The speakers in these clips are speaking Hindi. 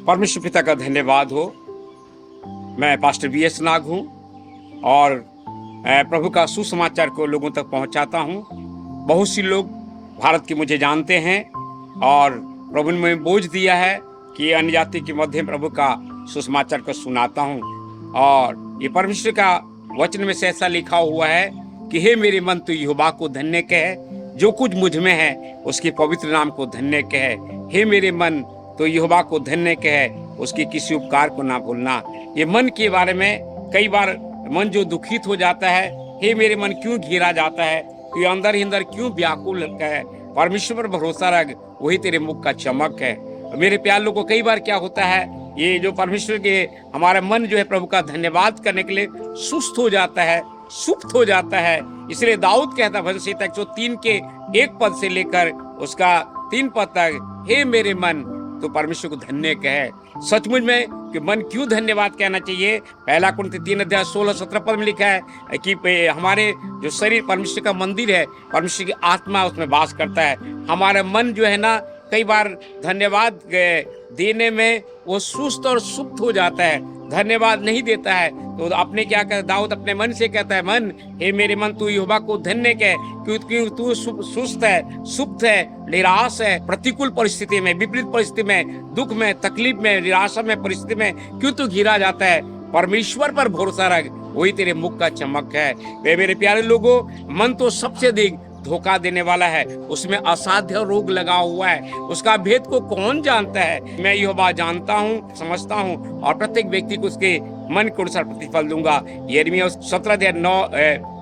परमेश्वर पिता का धन्यवाद हो। मैं पास्टर BS नाग हूँ और प्रभु का सुसमाचार को लोगों तक पहुँचाता हूँ। बहुत सी लोग भारत के मुझे जानते हैं और प्रभु ने मुझे बोझ दिया है कि अन्य जाति के मध्य प्रभु का सुसमाचार को सुनाता हूँ। और ये परमेश्वर का वचन में से ऐसा लिखा हुआ है कि हे मेरे मन तू यहोवा को धन्य कहे, जो कुछ मुझ में है उसके पवित्र नाम को धन्य कहे। हे मेरे मन तो यहोवा को धन्य कहे, उसके किसी उपकार को ना भूलना। ये मन के बारे में कई बार मन जो दुखित हो जाता है, हे मेरे मन क्यों घिरा जाता है, तू अंदर ही अंदर क्यों व्याकुल है, परमेश्वर पर भरोसा रख, वही तेरे मुख का चमक है। मेरे प्यार लोगों को कई बार क्या होता है, ये जो परमेश्वर के हमारा मन जो है प्रभु का धन्यवाद करने के लिए सुस्त हो जाता है, सुप्त हो जाता है। इसलिए दाऊद कहता है भजन संहिता 103 के 1 पद से लेकर उसका 3 पद तक, हे मेरे मन तो परमेश्वर को धन्य कहे। सचमुच में कि मन क्यों धन्यवाद कहना चाहिए। पहला कुरिन्थी 3 अध्याय 16-17 पद में लिखा है कि हमारे जो शरीर परमेश्वर का मंदिर है, परमेश्वर की आत्मा उसमें वास करता है। हमारा मन जो है ना कई बार धन्यवाद देने में वो सुस्त और सुप्त हो जाता है, धन्यवाद नहीं देता है। तो आपने क्या कहा, दाऊद अपने मन से कहता है, मन हे मेरे मन तू यहोवा को धन्य कह, क्योंकि तू सुस्त है, सुप्त है, निराश है, प्रतिकूल परिस्थिति में, विपरीत परिस्थिति में, दुख में, तकलीफ में, निराशा में, परिस्थिति में क्यों तू घिरा जाता है। परमेश्वर पर भरोसा रख, वही तेरे मुख का चमक है। वे मेरे प्यारे लोगों, मन तो सबसे अधिक धोखा देने वाला है, उसमें असाध्य रोग लगा हुआ है, उसका भेद को कौन जानता है। मैं यहोवा जानता हूँ, समझता हूँ और प्रत्येक व्यक्ति को उसके मन के अनुसार प्रतिफल दूंगा। यिर्मयाह 17 अध्याय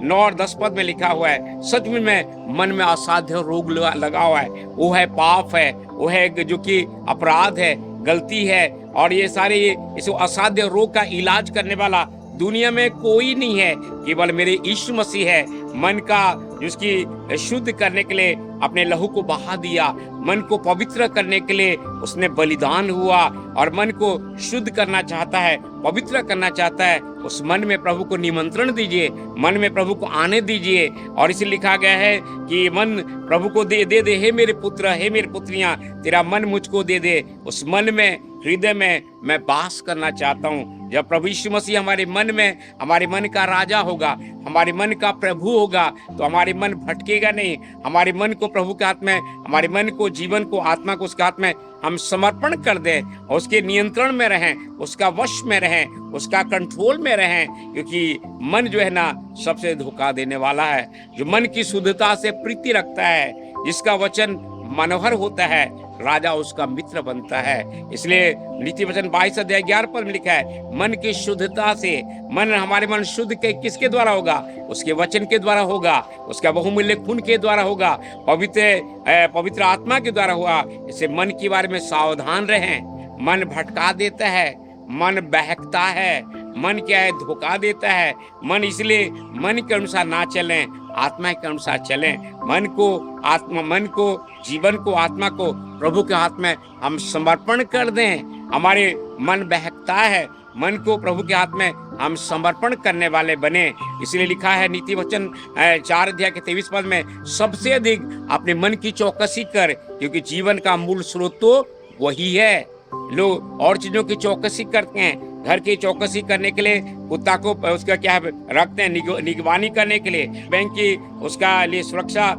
9 और 10 पद में लिखा हुआ है, सच में मन में असाध्य रोग लगा हुआ है। वो है पाप है, वो है जो कि अपराध है, गलती है। और ये सारे इस असाध्य रोग का इलाज करने वाला दुनिया में कोई नहीं है, केवल मेरे यीशु मसीह है। मन का जिसकी शुद्ध करने के लिए अपने लहू को बहा दिया, मन को पवित्र करने के लिए उसने बलिदान हुआ और मन को शुद्ध करना चाहता है, पवित्र करना चाहता है। उस मन में प्रभु को निमंत्रण दीजिए, मन में प्रभु को आने दीजिए। और इसे लिखा गया है कि मन प्रभु को दे दे, हे मेरे पुत्र, हे मेरी पुत्रियां, तेरा मन मुझको दे दे। उस मन में, हृदय में मैं वास करना चाहता हूँ। जब प्रभु यीशु मसीह हमारे मन में, हमारे मन का राजा होगा, हमारे मन का प्रभु होगा, तो हमारे मन भटकेगा नहीं। हमारे मन को प्रभु के हाथ में, हमारे मन को, जीवन को, आत्मा को उसके हाथ में हम समर्पण कर दें और उसके नियंत्रण में रहें, उसका वश में रहें, उसका कंट्रोल में रहें। क्योंकि मन जो है ना सबसे धोखा देने वाला है। जो मन की शुद्धता से प्रीति रखता है, जिसका वचन मनोहर होता है, राजा उसका मित्र बनता है। इसलिए नीति वचन 22 अध्याय 11 पद में लिखा है, मन की शुद्धता से, मन हमारे मन शुद्ध के किसके द्वारा होगा, उसके वचन के द्वारा होगा, उसका बहुमूल्य खून के द्वारा होगा, पवित्र आत्मा के द्वारा हुआ। इसे मन के बारे में सावधान रहें। मन भटका देता है, मन बहकता है, मन क्या है, धोखा देता है। मन इसलिए मन के अनुसार ना चलें, आत्मा के अनुसार चलें। मन को, जीवन को, आत्मा को प्रभु के हाथ में हम समर्पण कर दें। हमारे मन बहकता है, मन को प्रभु के हाथ में हम समर्पण करने वाले बने। इसलिए लिखा है नीति वचन 4 अध्याय के 23 पद में, सबसे अधिक अपने मन की चौकसी कर, क्योंकि जीवन का मूल स्रोत तो वही है। लोग और चीजों की चौकसी करते हैं, घर की चौकसी करने के लिए कुत्ता को उसका क्या रखते हैं, निगरानी करने के लिए, बैंक की उसका लिए सुरक्षा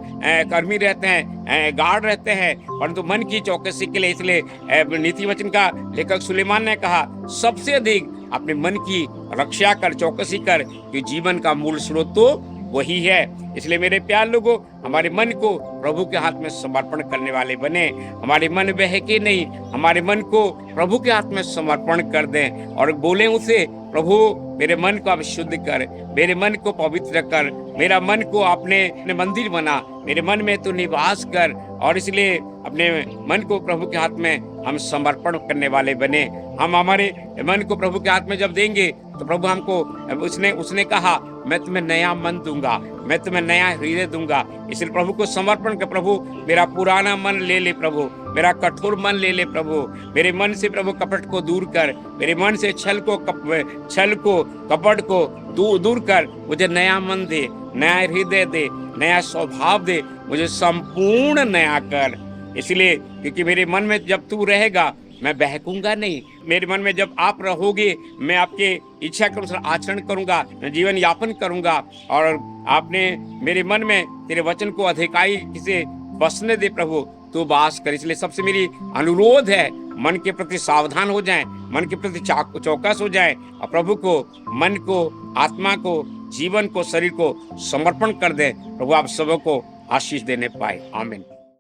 कर्मी रहते हैं, गार्ड रहते हैं, परंतु मन की चौकसी के लिए, इसलिए नीति वचन का लेखक सुलेमान ने कहा, सबसे अधिक अपने मन की रक्षा कर, चौकसी कर, कि जीवन का मूल स्रोत तो वही है। इसलिए मेरे प्यार लोगों, हमारे मन को प्रभु के हाथ में समर्पण करने वाले बने। हमारे मन बहके नहीं, हमारे मन को प्रभु के हाथ में समर्पण कर दें और बोलें उसे, प्रभु मेरे मन को आप शुद्ध कर, मेरे मन को पवित्र कर, मेरा मन को अपने मंदिर बना, मेरे मन में तो निवास कर। और इसलिए अपने मन को प्रभु के हाथ में हम समर्पण करने वाले बने। हम हमारे मन को प्रभु के हाथ में जब देंगे तो प्रभु हमको, उसने कहा, मैं तुम्हें नया मन दूंगा, मैं तुम्हें नया हृदय दूंगा। इसलिए प्रभु को समर्पण कर, प्रभु मेरा पुराना मन ले ले, प्रभु मेरा कठोर मन ले ले, प्रभु मेरे मन से प्रभु कपट को दूर कर, मेरे मन से छल को कपट को दूर कर, मुझे नया मन दे, नया हृदय दे, नया स्वभाव दे, मुझे संपूर्ण नया कर। इसलिए क्योंकि मेरे मन में जब तू रहेगा मैं बहकूंगा नहीं। मेरे मन में जब आप रहोगे, मैं आपके इच्छा के अनुसार आचरण करूंगा, मैं जीवन यापन करूंगा। और आपने मेरे मन में तेरे वचन को अधिकाई से बसने दे प्रभु, तू वास कर। इसलिए सबसे मेरी अनुरोध है, मन के प्रति सावधान हो जाएं, मन के प्रति चौकस हो जाएं और प्रभु को, मन को, आत्मा को, जीवन को, शरीर को समर्पण कर दें। प्रभु आप सबको आशीष देने पाए। आमीन।